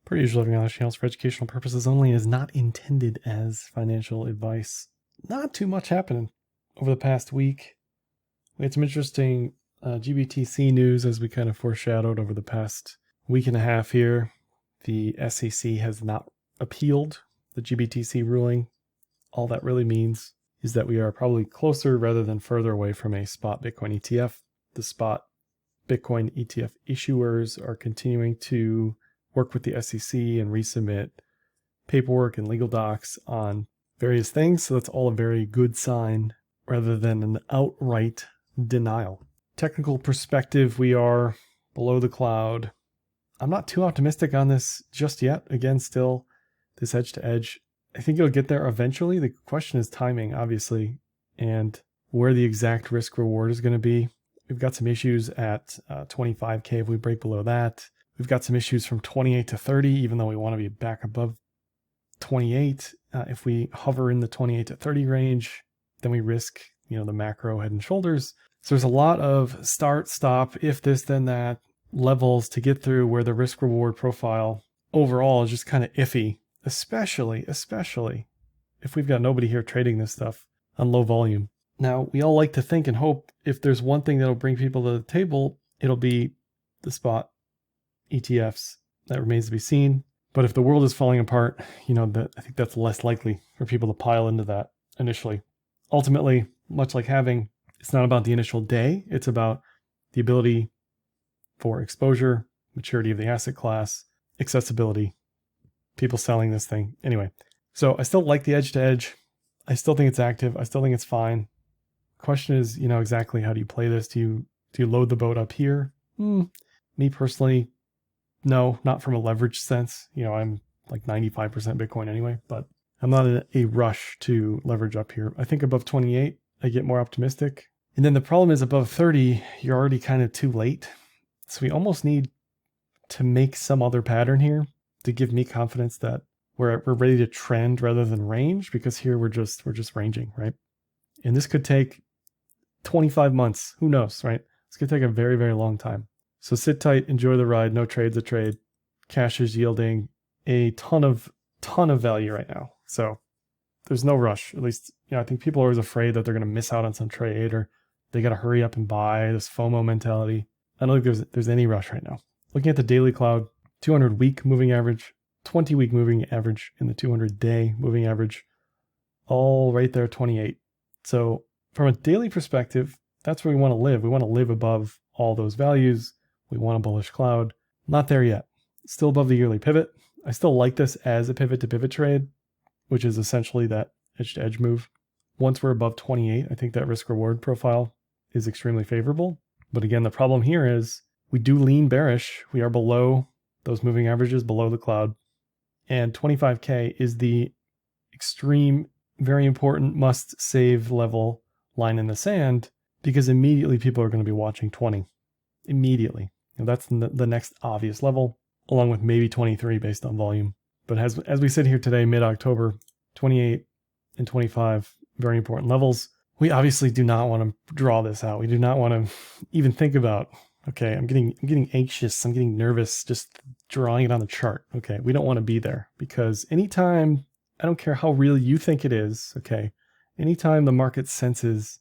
Per usual, living on this channel is for educational purposes only and is not intended as financial advice. Not too much happening over the past week. We had some interesting GBTC news as we kind of foreshadowed over the past week and a half here. The SEC has not appealed the GBTC ruling. All that really means is that we are probably closer rather than further away from a spot Bitcoin ETF. The spot Bitcoin ETF issuers are continuing to work with the SEC and resubmit paperwork and legal docs on various things. So that's all a very good sign rather than an outright denial. Technical perspective, we are below the cloud. I'm not too optimistic on this just yet. Again, still this edge to edge. I think it'll get there eventually. The question is timing, obviously, and where the exact risk reward is going to be. We've got some issues at 25K if we break below that. We've got some issues from 28 to 30, even though we want to be back above 28. If we hover in the 28 to 30 range, then we risk, the macro head and shoulders. So there's a lot of start, stop, if this, then that levels to get through where the risk reward profile overall is just kind of iffy, especially if we've got nobody here trading this stuff on low volume. Now, we all like to think and hope if there's one thing that'll bring people to the table, it'll be the spot ETFs. That remains to be seen. But if the world is falling apart, I think that's less likely for people to pile into that initially. Ultimately, much like halving, it's not about the initial day. It's about the ability for exposure, maturity of the asset class, accessibility, people selling this thing. Anyway, so I still like the edge to edge. I still think it's active. I still think it's fine. Question is, exactly how do you play this? Do you load the boat up here? Me personally, no, not from a leverage sense. I'm like 95% Bitcoin anyway, but I'm not in a rush to leverage up here. I think above 28, I get more optimistic. And then the problem is above 30, you're already kind of too late. So we almost need to make some other pattern here to give me confidence that we're ready to trend rather than range, because here we're just ranging, right? And this could take 25 months. Who knows, right? This could take a very, very long time. So sit tight, enjoy the ride. No trade's a trade. Cash is yielding a ton of value right now. So there's no rush. At least, I think people are always afraid that they're going to miss out on some trade or they got to hurry up and buy, this FOMO mentality. I don't think there's any rush right now. Looking at the daily cloud, 200-week moving average, 20-week moving average, and the 200-day moving average, all right there, 28. So from a daily perspective, that's where we want to live. We want to live above all those values. We want a bullish cloud. Not there yet. Still above the yearly pivot. I still like this as a pivot to pivot trade, which is essentially that edge to edge move. Once we're above 28, I think that risk reward profile is extremely favorable. But again, the problem here is we do lean bearish. We are below those moving averages, below the cloud. And 25K is the extreme, very important must save level line in the sand, because immediately people are going to be watching 20. Immediately. That's the next obvious level, along with maybe 23 based on volume. But as we sit here today, mid-October, 28 and 25, very important levels. We obviously do not want to draw this out. We do not want to even think about, okay, I'm getting anxious, I'm getting nervous just drawing it on the chart. Okay, we don't want to be there, because anytime, I don't care how real you think it is, okay, anytime the market senses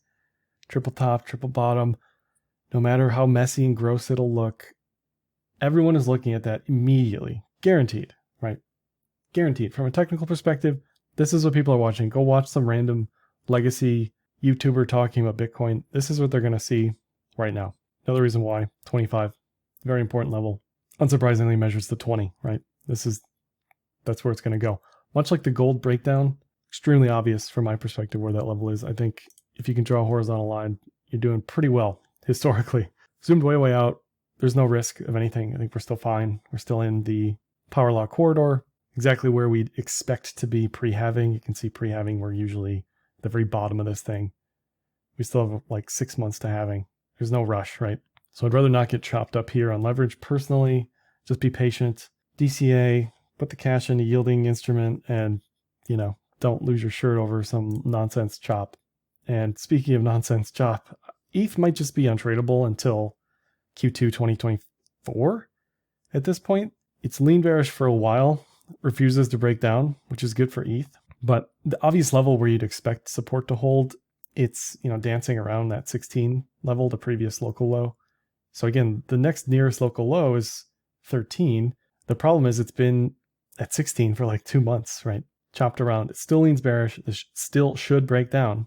triple top, triple bottom, no matter how messy and gross it'll look, everyone is looking at that immediately. Guaranteed, right? Guaranteed. From a technical perspective, this is what people are watching. Go watch some random legacy YouTuber talking about Bitcoin. This is what they're going to see right now. Another reason why 25, very important level. Unsurprisingly measures the 20, right? That's where it's going to go. Much like the gold breakdown, extremely obvious from my perspective where that level is. I think if you can draw a horizontal line, you're doing pretty well historically. Zoomed way out, there's no risk of anything. I think we're still fine. We're still in the power law corridor, exactly where we'd expect to be pre-halving. You can see pre-halving, we're usually at the very bottom of this thing. We still have like 6 months to halving. There's no rush, right? So I'd rather not get chopped up here on leverage personally. Just be patient. DCA, put the cash in a yielding instrument, and, don't lose your shirt over some nonsense chop. And speaking of nonsense chop, ETH might just be untradeable until Q2 2024 at this point. It's lean bearish for a while, refuses to break down, which is good for ETH. But the obvious level where you'd expect support to hold, it's, you know, dancing around that 16 level, the previous local low. So again, the next nearest local low is 13. The problem is it's been at 16 for like 2 months, right? Chopped around. It still leans bearish. This still should break down.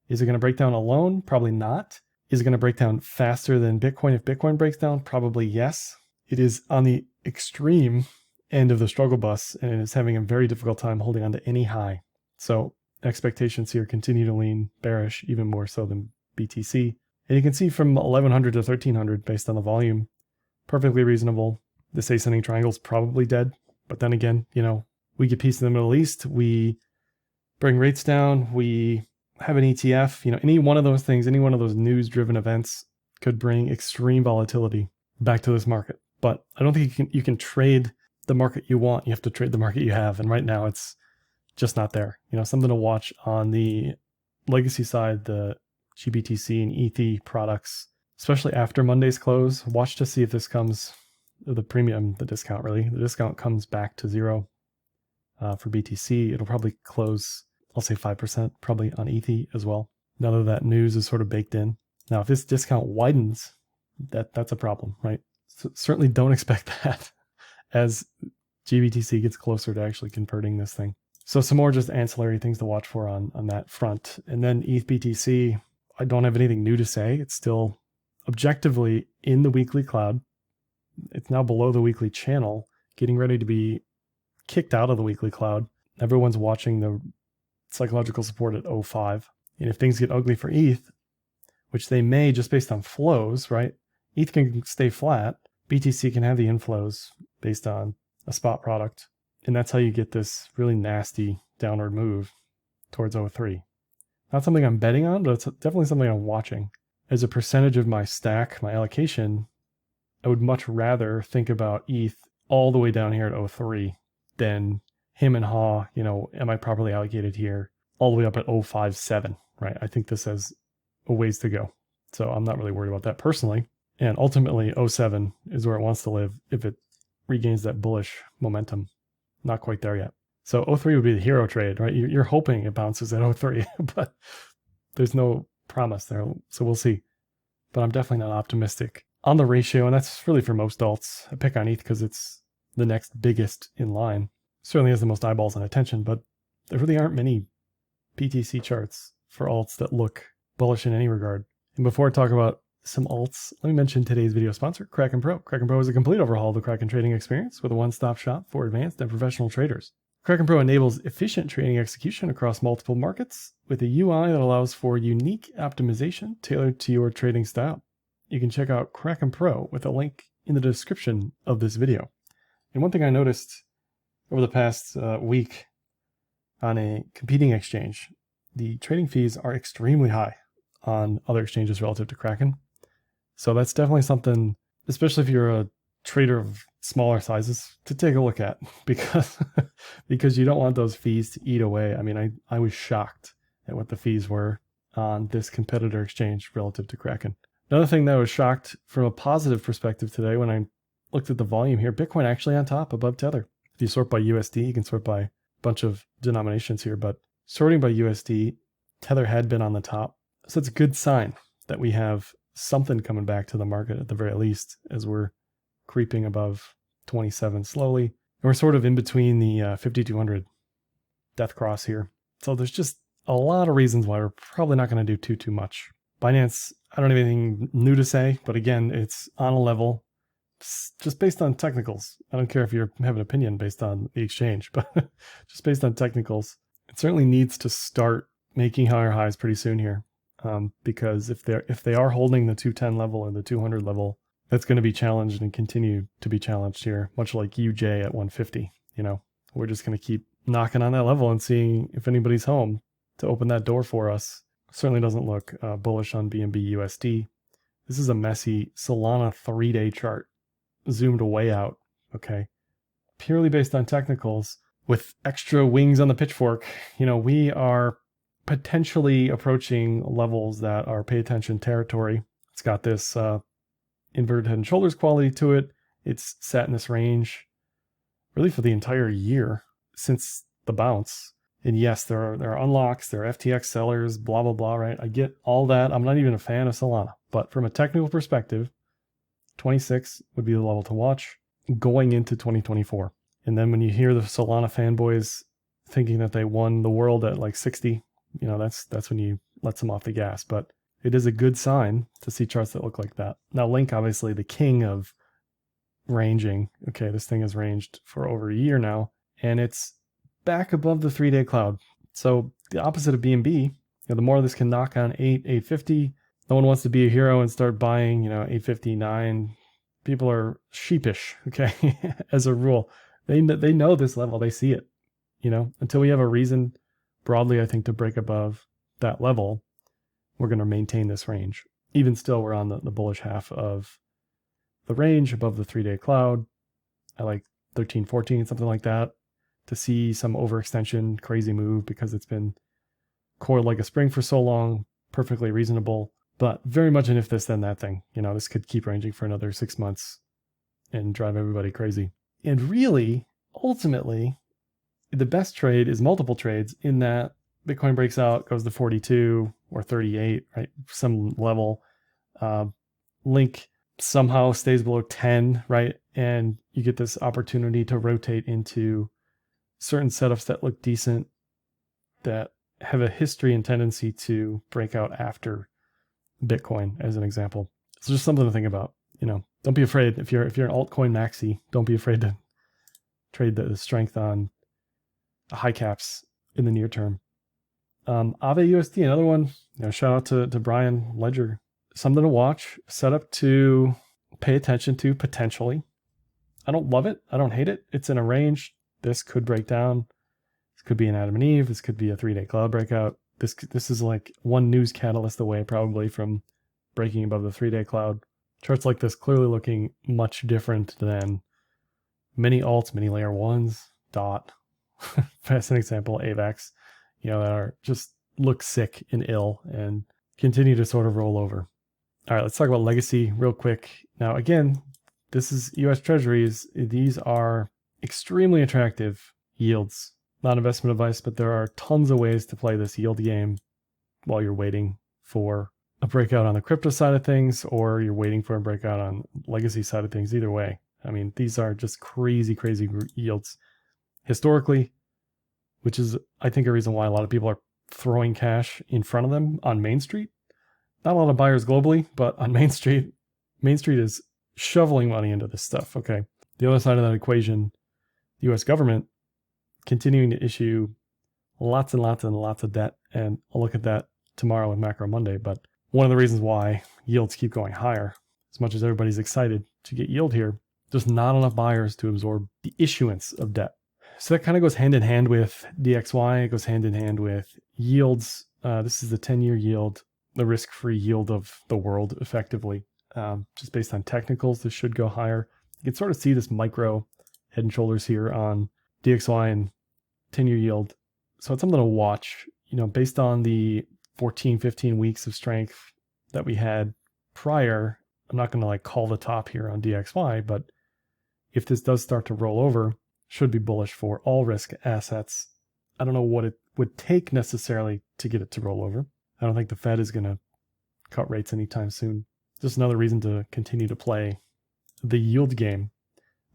Is it going to break down alone? Probably not. Is it going to break down faster than Bitcoin if Bitcoin breaks down? Probably yes. It is on the extreme end of the struggle bus, and it is having a very difficult time holding on to any high. So expectations here continue to lean bearish, even more so than BTC. And you can see from 1100 to 1300 based on the volume, perfectly reasonable. This ascending triangle is probably dead. But then again, you know, we get peace in the Middle East, we bring rates down, we have an ETF, you know, any one of those things, any one of those news-driven events could bring extreme volatility back to this market. But I don't think you can trade the market you want. You have to trade the market you have. And right now it's just not there. You know, something to watch on the legacy side, the GBTC and ETH products, especially after Monday's close. Watch to see if this comes, the premium, the discount really, the discount comes back to zero for BTC. It'll probably close, I'll say 5% probably on ETH as well. Now that news is sort of baked in. Now, if this discount widens, that's a problem, right? So certainly don't expect that as GBTC gets closer to actually converting this thing. So some more just ancillary things to watch for on that front. And then ETH BTC, I don't have anything new to say. It's still objectively in the weekly cloud. It's now below the weekly channel, getting ready to be kicked out of the weekly cloud. Everyone's watching the psychological support at 0.5. And if things get ugly for ETH, which they may just based on flows, right? ETH can stay flat. BTC can have the inflows based on a spot product. And that's how you get this really nasty downward move towards 0.3. Not something I'm betting on, but it's definitely something I'm watching. As a percentage of my stack, my allocation, I would much rather think about ETH all the way down here at 0.3 than him and haw, you know, am I properly allocated here all the way up at 0.57, right? I think this has a ways to go. So I'm not really worried about that personally. And ultimately 0.7 is where it wants to live if it regains that bullish momentum. Not quite there yet. So 0.3 would be the hero trade, right? You're hoping it bounces at 0.3, but there's no promise there. So we'll see. But I'm definitely not optimistic on the ratio. And that's really for most alts. I pick on ETH because it's the next biggest in line. Certainly has the most eyeballs and attention, but there really aren't many BTC charts for alts that look bullish in any regard. And before I talk about some alts, let me mention today's video sponsor, Kraken Pro. Kraken Pro is a complete overhaul of the Kraken trading experience with a one-stop shop for advanced and professional traders. Kraken Pro enables efficient trading execution across multiple markets with a UI that allows for unique optimization tailored to your trading style. You can check out Kraken Pro with a link in the description of this video. And one thing I noticed over the past week on a competing exchange, the trading fees are extremely high on other exchanges relative to Kraken. So that's definitely something, especially if you're a trader of smaller sizes, to take a look at because you don't want those fees to eat away. I mean, I was shocked at what the fees were on this competitor exchange relative to Kraken. Another thing that I was shocked from a positive perspective today when I looked at the volume here, Bitcoin actually on top above Tether. If you sort by USD, you can sort by a bunch of denominations here, but sorting by USD, Tether had been on the top. So it's a good sign that we have something coming back to the market at the very least as we're creeping above 27 slowly. And we're sort of in between the 5,200 death cross here. So there's just a lot of reasons why we're probably not going to do too much. Binance, I don't have anything new to say, but again, it's on a level just based on technicals. I don't care if you have an opinion based on the exchange, but just based on technicals, it certainly needs to start making higher highs pretty soon here. Because if they are holding the 210 level or the 200 level, that's going to be challenged and continue to be challenged here, much like UJ at 150. You know, we're just going to keep knocking on that level and seeing if anybody's home to open that door for us. Certainly doesn't look bullish on BNB USD. This is a messy Solana 3-day chart, zoomed way out, okay? Purely based on technicals, with extra wings on the pitchfork, you know, we are potentially approaching levels that are pay attention territory. It's got this inverted head and shoulders quality to it. It's sat in this range really for the entire year since the bounce. And yes, there are unlocks, there are FTX sellers, blah, blah, blah, right? I get all that. I'm not even a fan of Solana. But from a technical perspective, 26 would be the level to watch going into 2024. And then when you hear the Solana fanboys thinking that they won the world at like 60, that's when you let them off the gas. But it is a good sign to see charts that look like that. Now, Link, obviously the king of ranging. Okay, this thing has ranged for over a year now, and it's back above the 3-day cloud. So the opposite of BNB, the more this can knock on 850, no one wants to be a hero and start buying, 859. People are sheepish, okay, as a rule. They know this level, they see it, until we have a reason broadly, I think, to break above that level, we're going to maintain this range. Even still, we're on the bullish half of the range above the 3-day cloud. I like 13, 14, something like that, to see some overextension, crazy move because it's been coiled like a spring for so long, perfectly reasonable, but very much an if this then that thing. This could keep ranging for another 6 months and drive everybody crazy. And really, ultimately, the best trade is multiple trades in that Bitcoin breaks out, goes to 42 or 38, right? Some level. Link somehow stays below 10, right? And you get this opportunity to rotate into certain setups that look decent, that have a history and tendency to break out after Bitcoin, as an example. So just something to think about. Don't be afraid. If you're an altcoin maxi, don't be afraid to trade the strength on high caps in the near term. AAVE USD, another one. Shout out to Brian Ledger. Something to watch, set up to pay attention to potentially. I don't love it. I don't hate it. It's in a range. This could break down. This could be an Adam and Eve. This could be a 3-day cloud breakout. This is like one news catalyst away probably from breaking above the 3-day cloud. Charts like this clearly looking much different than many alts, many layer ones, DOT, as an example, AVAX, that are just look sick and ill and continue to sort of roll over. All right, let's talk about legacy real quick. Now, again, this is US Treasuries. These are extremely attractive yields. Not investment advice, but there are tons of ways to play this yield game while you're waiting for a breakout on the crypto side of things, or you're waiting for a breakout on legacy side of things. Either way, I mean, these are just crazy, crazy yields historically, which is, I think, a reason why a lot of people are throwing cash in front of them on Main Street. Not a lot of buyers globally, but on Main Street is shoveling money into this stuff, okay? The other side of that equation, the US government continuing to issue lots and lots and lots of debt, and I'll look at that tomorrow with Macro Monday, but one of the reasons why yields keep going higher, as much as everybody's excited to get yield here, there's not enough buyers to absorb the issuance of debt. So that kind of goes hand in hand with DXY, it goes hand in hand with yields. This is the 10-year yield, the risk-free yield of the world, effectively. Just based on technicals, this should go higher. You can sort of see this micro head and shoulders here on DXY and 10-year yield. So it's something to watch, based on the 14, 15 weeks of strength that we had prior. I'm not going to call the top here on DXY, but if this does start to roll over, should be bullish for all risk assets. I don't know what it would take necessarily to get it to roll over. I don't think the Fed is going to cut rates anytime soon. Just another reason to continue to play the yield game.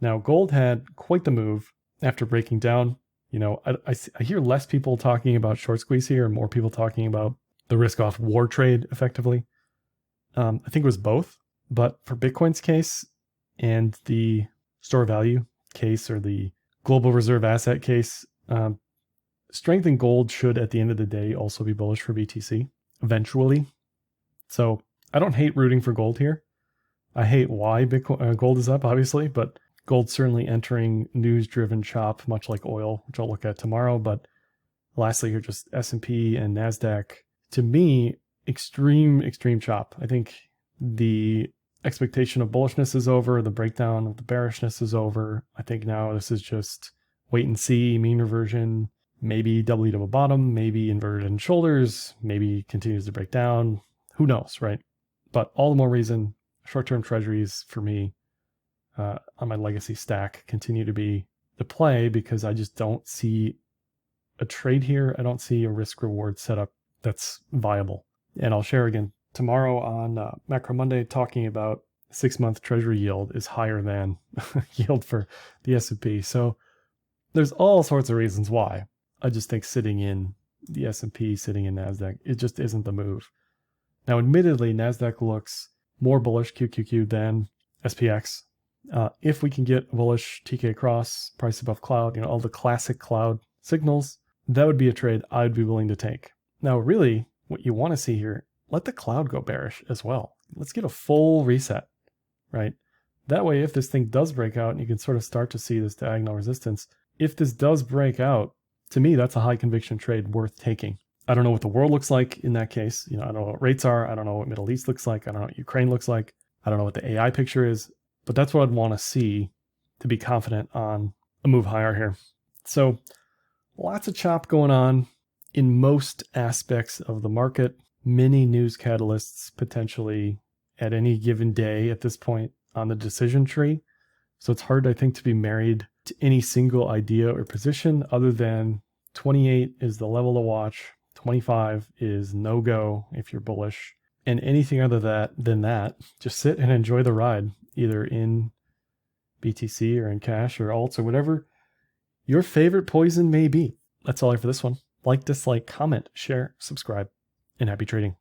Now, gold had quite the move after breaking down. I hear less people talking about short squeeze here and more people talking about the risk off war trade effectively. I think it was both, but for Bitcoin's case and the store value case or the global reserve asset case, strength in gold should at the end of the day also be bullish for BTC eventually. So I don't hate rooting for gold here. I hate why Bitcoin gold is up, obviously, but gold's certainly entering news-driven chop, much like oil, which I'll look at tomorrow. But lastly here, just S&P and NASDAQ. To me, extreme chop. I think the expectation of bullishness is over. The breakdown of the bearishness is over. I think now this is just wait and see, mean reversion, maybe double bottom, maybe inverted head and shoulders, maybe continues to break down. Who knows, right? But all the more reason, short-term treasuries for me on my legacy stack continue to be the play because I just don't see a trade here. I don't see a risk reward setup that's viable. And I'll share again tomorrow on Macro Monday talking about 6-month treasury yield is higher than yield for the S&P. So there's all sorts of reasons why. I just think sitting in the S&P, sitting in NASDAQ, it just isn't the move. Now, admittedly, NASDAQ looks more bullish QQQ than SPX. If we can get bullish TK cross, price above cloud, all the classic cloud signals, that would be a trade I'd be willing to take. Now, really, what you want to see here, let the cloud go bearish as well. Let's get a full reset, right? That way, if this thing does break out, and you can sort of start to see this diagonal resistance, if this does break out, to me, that's a high conviction trade worth taking. I don't know what the world looks like in that case. I don't know what rates are. I don't know what Middle East looks like. I don't know what Ukraine looks like. I don't know what the AI picture is, but that's what I'd want to see to be confident on a move higher here. So lots of chop going on in most aspects of the market. Many news catalysts potentially at any given day at this point on the decision tree. So it's hard, I think, to be married to any single idea or position other than 28 is the level to watch. 25 is no-go if you're bullish. And anything other than that, just sit and enjoy the ride, either in BTC or in cash or alts or whatever your favorite poison may be. That's all I have for this one. Like, dislike, comment, share, subscribe, and happy trading.